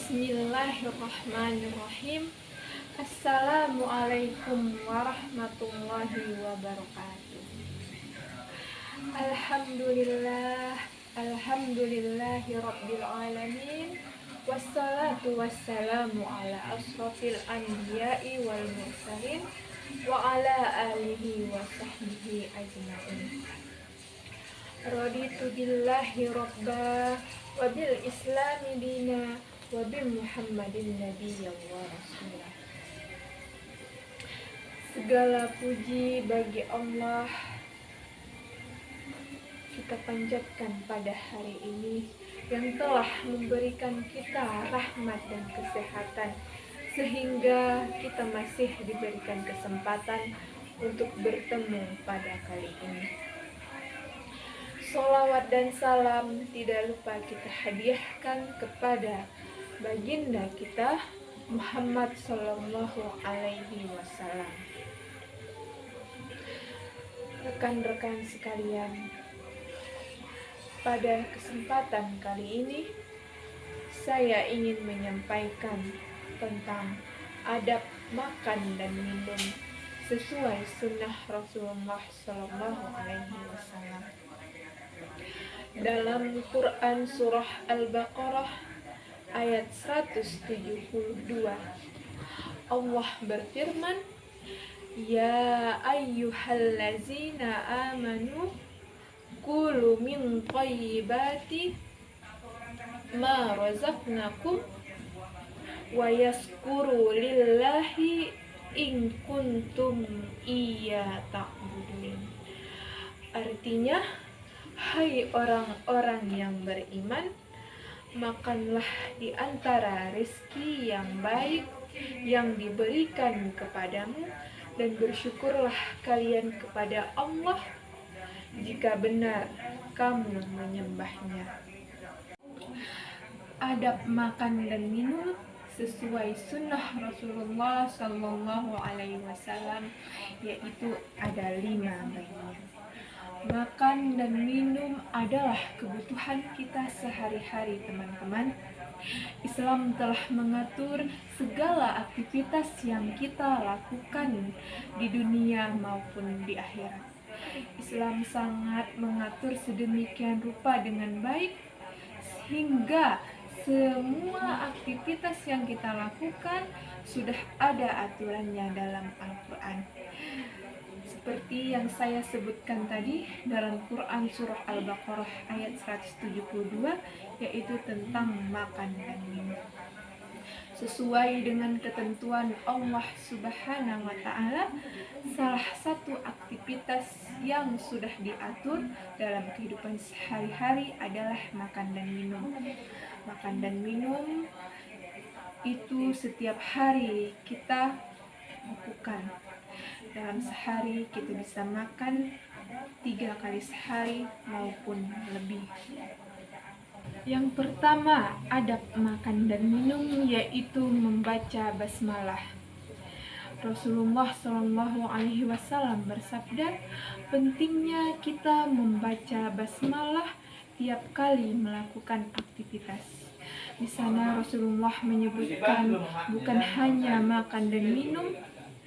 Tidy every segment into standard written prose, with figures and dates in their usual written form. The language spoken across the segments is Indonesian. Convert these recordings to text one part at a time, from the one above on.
Bismillahirrahmanirrahim. Assalamualaikum warahmatullahi wabarakatuh. Alhamdulillahi rabbil alamin. Wassalatu wassalamu ala asrofil anbiya'i wal mursalin wa ala alihi wa sahbihi ajma'in. Raditu billahi rabba wa bil islami dina wa bi Muhammadin nabiyya wa rasulah. Segala puji bagi Allah kita panjatkan pada hari ini yang telah memberikan kita rahmat dan kesehatan sehingga kita masih diberikan kesempatan untuk bertemu pada kali ini. Sholawat dan salam tidak lupa kita hadiahkan kepada baginda kita Muhammad Sallallahu Alaihi Wasallam. Rekan-rekan sekalian, pada kesempatan kali ini saya ingin menyampaikan tentang adab makan dan minum sesuai sunnah Rasulullah Sallallahu Alaihi Wasallam. Dalam Quran Surah Al-Baqarah ayat 172, Allah berfirman, Ya ayyuhallazina amanu kulu min thayyibati ma razaqnakum wa yaskuru lillahi in kuntum iya ta'budun. Artinya, hai orang-orang yang beriman, makanlah di antara rezeki yang baik yang diberikan kepadamu dan bersyukurlah kalian kepada Allah jika benar kamu menyembahnya. Adab makan dan minum sesuai sunnah Rasulullah Sallallahu Alaihi Wasallam, yaitu ada 5 bagian. Makan dan minum adalah kebutuhan kita sehari-hari, teman-teman. Islam telah mengatur segala aktivitas yang kita lakukan di dunia maupun di akhirat. Islam sangat mengatur sedemikian rupa dengan baik sehingga semua aktivitas yang kita lakukan sudah ada aturannya dalam Al-Quran. Seperti yang saya sebutkan tadi dalam Quran Surah Al-Baqarah ayat 172, yaitu tentang makan dan minum. Sesuai dengan ketentuan Allah Subhanahu wa Ta'ala, salah satu aktivitas yang sudah diatur dalam kehidupan sehari-hari adalah makan dan minum. Makan dan minum itu setiap hari kita lakukan. Dalam sehari kita bisa makan 3 kali sehari maupun lebih. Yang pertama, adab makan dan minum yaitu membaca basmalah. Rasulullah Shallallahu Alaihi Wasallam bersabda, pentingnya kita membaca basmalah tiap kali melakukan aktivitas. Di sana Rasulullah menyebutkan bukan hanya makan dan minum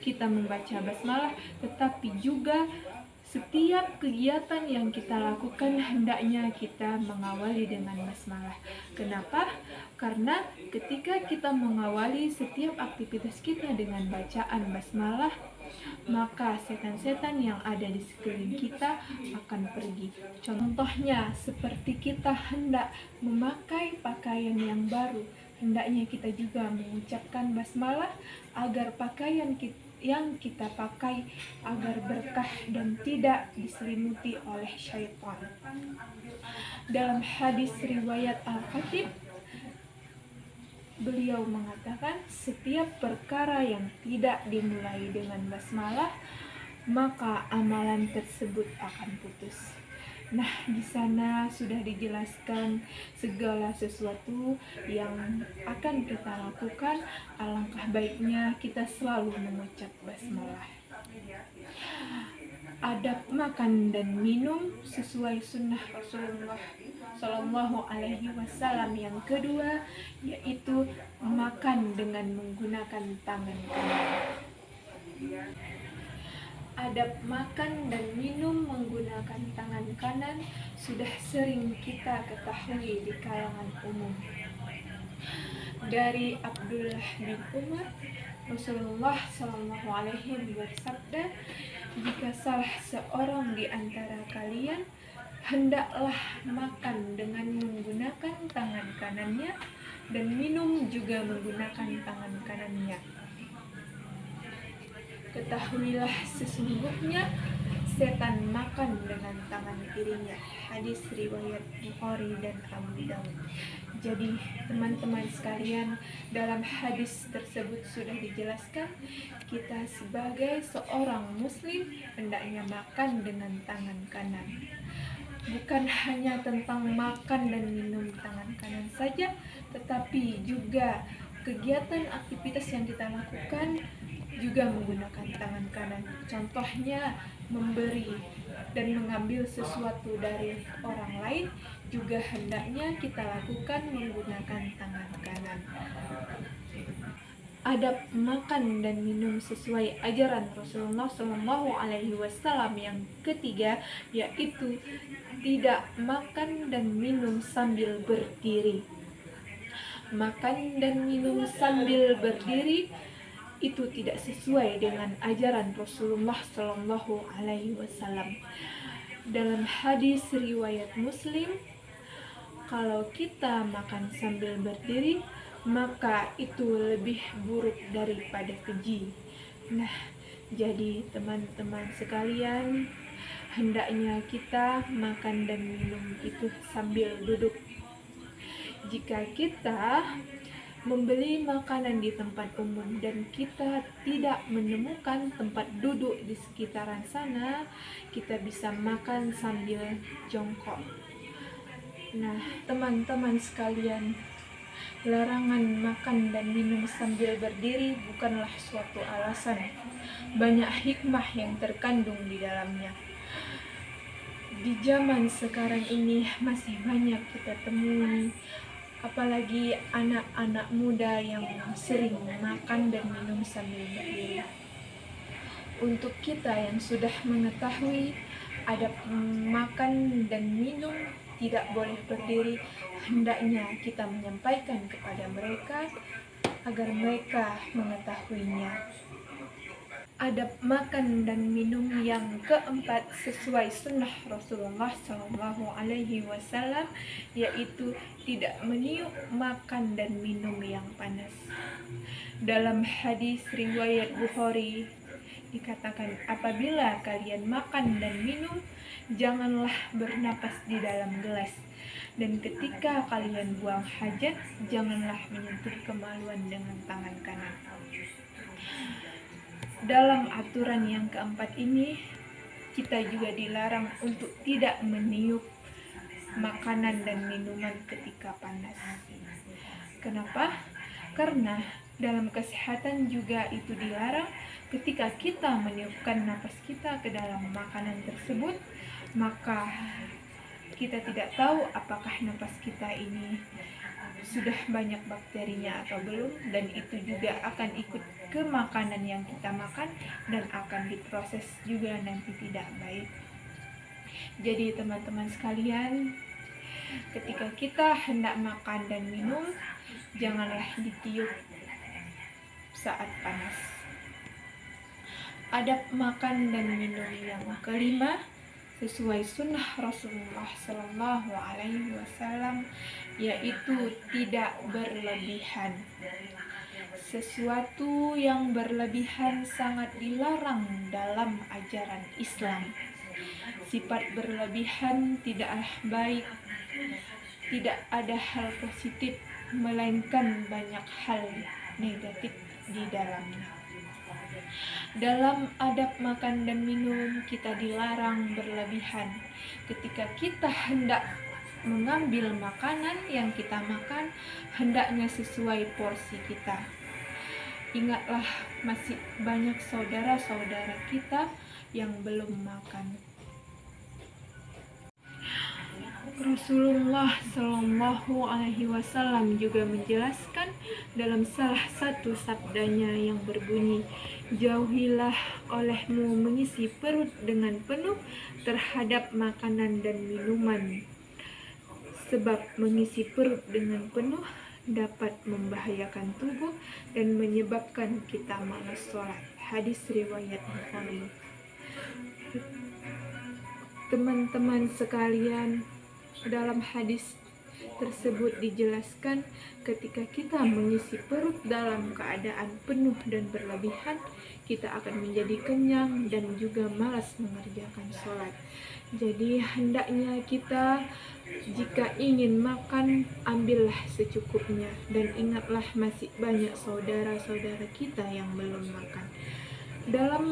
kita membaca basmalah, tetapi juga setiap kegiatan yang kita lakukan hendaknya kita mengawali dengan basmalah. Kenapa? Karena ketika kita mengawali setiap aktivitas kita dengan bacaan basmalah, maka setan-setan yang ada di sekeliling kita akan pergi. Contohnya seperti kita hendak memakai pakaian yang baru, hendaknya kita juga mengucapkan basmalah agar pakaian yang kita pakai agar berkah dan tidak diselimuti oleh syaitan. Dalam hadis riwayat Al-Khatib, beliau mengatakan setiap perkara yang tidak dimulai dengan basmalah maka amalan tersebut akan putus. Nah, di sana sudah dijelaskan segala sesuatu yang akan kita lakukan. Alangkah baiknya kita selalu mengucap basmalah. adab makan dan minum sesuai sunnah Rasulullah Shallallahu Alaihi Wasallam. Yang kedua yaitu makan dengan menggunakan tangan kanan. Adab makan dan minum menggunakan tangan kanan sudah sering kita ketahui di kalangan umum. Dari Abdullah bin Umar, Rasulullah Shallallahu Alaihi bersabda, jika salah seorang di antara kalian hendaklah makan dengan menggunakan tangan kanannya dan minum juga menggunakan tangan kanannya. Ketahuilah sesungguhnya setan makan dengan tangan kirinya. Hadis riwayat Bukhari dan Abu Daud. Jadi teman-teman sekalian, dalam hadis tersebut sudah dijelaskan kita sebagai seorang muslim hendaknya makan dengan tangan kanan. Bukan hanya tentang makan dan minum tangan kanan saja, tetapi juga kegiatan aktivitas yang kita lakukan juga menggunakan tangan kanan. Contohnya memberi dan mengambil sesuatu dari orang lain juga hendaknya kita lakukan menggunakan tangan kanan. Adab makan dan minum sesuai ajaran Rasulullah Shallallahu Alaihi Wasallam yang ketiga yaitu tidak makan dan minum sambil berdiri. Makan dan minum sambil berdiri itu tidak sesuai dengan ajaran Rasulullah Shallallahu Alaihi Wasallam. Dalam hadis riwayat Muslim, kalau kita makan sambil berdiri, maka itu lebih buruk daripada keji. Nah, jadi teman-teman sekalian, hendaknya kita makan dan minum itu sambil duduk. Jika kita membeli makanan di tempat umum dan kita tidak menemukan tempat duduk di sekitaran sana, kita bisa makan sambil jongkok. Nah, teman-teman sekalian, larangan makan dan minum sambil berdiri bukanlah suatu alasan. Banyak hikmah yang terkandung di dalamnya. Di zaman sekarang ini masih banyak kita temui, apalagi anak-anak muda yang sering makan dan minum sambil berdiri. Untuk kita yang sudah mengetahui adab makan dan minum tidak boleh berdiri, hendaknya kita menyampaikan kepada mereka agar mereka mengetahuinya. Adab makan dan minum yang keempat sesuai sunnah Rasulullah Shallallahu Alaihi Wasallam yaitu tidak meniup makan dan minum yang panas. Dalam hadis riwayat Bukhari dikatakan, apabila kalian makan dan minum, janganlah bernapas di dalam gelas, dan ketika kalian buang hajat, janganlah menyentuh kemaluan dengan tangan kanan. Dalam aturan yang keempat ini, kita juga dilarang untuk tidak meniup makanan dan minuman ketika panas. Kenapa? Karena dalam kesehatan juga itu dilarang. Ketika kita meniupkan napas kita ke dalam makanan tersebut, maka kita tidak tahu apakah napas kita ini sudah banyak bakterinya atau belum, dan itu juga akan ikut ke makanan yang kita makan dan akan diproses juga nanti tidak baik. Jadi teman-teman sekalian, ketika kita hendak makan dan minum, janganlah ditiup saat panas. Adab makan dan minum yang kelima sesuai sunnah Rasulullah Sallallahu Alaihi Wasallam yaitu tidak berlebihan. Sesuatu yang berlebihan sangat dilarang dalam ajaran Islam. Sifat berlebihan tidaklah baik, tidak ada hal positif, melainkan banyak hal negatif di dalamnya. Dalam adab makan dan minum kita dilarang berlebihan. Ketika kita hendak mengambil makanan yang kita makan, hendaknya sesuai porsi kita. ingatlah masih banyak saudara-saudara kita yang belum makan. Rasulullah Shallallahu Alaihi Wasallam juga menjelaskan dalam salah satu sabdanya yang berbunyi, jauhilah olehmu mengisi perut dengan penuh terhadap makanan dan minuman, sebab mengisi perut dengan penuh dapat membahayakan tubuh dan menyebabkan kita malas sholat. Hadis riwayat Bukhari. Teman-teman sekalian, dalam hadis tersebut dijelaskan ketika kita mengisi perut dalam keadaan penuh dan berlebihan, kita akan menjadi kenyang dan juga malas mengerjakan sholat. Jadi hendaknya kita jika ingin makan, ambillah secukupnya, dan ingatlah masih banyak saudara-saudara kita yang belum makan. Dalam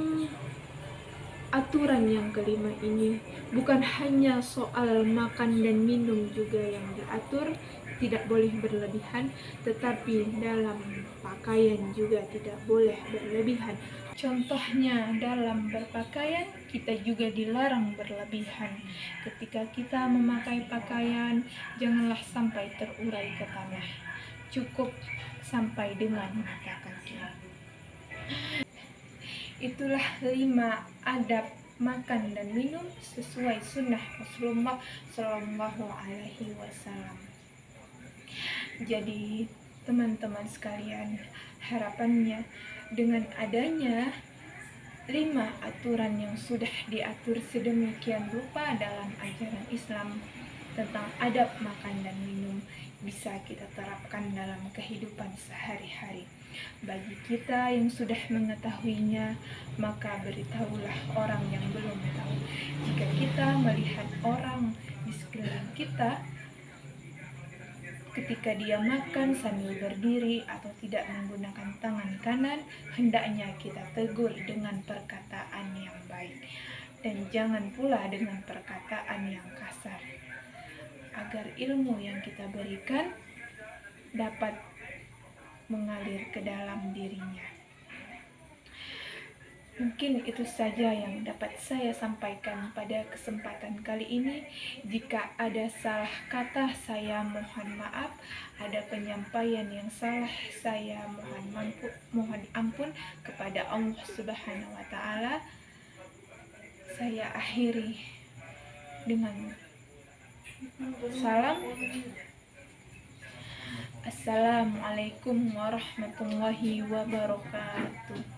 aturan yang kelima ini bukan hanya soal makan dan minum juga yang diatur, tidak boleh berlebihan, tetapi dalam pakaian juga tidak boleh berlebihan. Contohnya dalam berpakaian kita juga dilarang berlebihan. Ketika kita memakai pakaian, janganlah sampai terurai ke tanah, cukup sampai dengan mata kaki. Itulah 5 adab makan dan minum sesuai sunnah Rasulullah Shallallahu Alaihi Wasallam. Jadi teman-teman sekalian, harapannya dengan adanya 5 aturan yang sudah diatur sedemikian rupa dalam ajaran Islam tentang adab makan dan minum bisa kita terapkan dalam kehidupan sehari-hari. Bagi kita yang sudah mengetahuinya, maka beritahulah orang yang belum tahu. Jika kita melihat orang di sekeliling kita ketika dia makan sambil berdiri atau tidak menggunakan tangan kanan, hendaknya kita tegur dengan perkataan yang baik, dan jangan pula dengan perkataan yang kasar, agar ilmu yang kita berikan dapat mengalir ke dalam dirinya. Mungkin itu saja yang dapat saya sampaikan pada kesempatan kali ini. Jika ada salah kata, saya mohon maaf. Ada penyampaian yang salah, saya mohon ampun kepada Allah Subhanahu wa Ta'ala. Saya akhiri dengan salam. Assalamualaikum warahmatullahi wabarakatuh.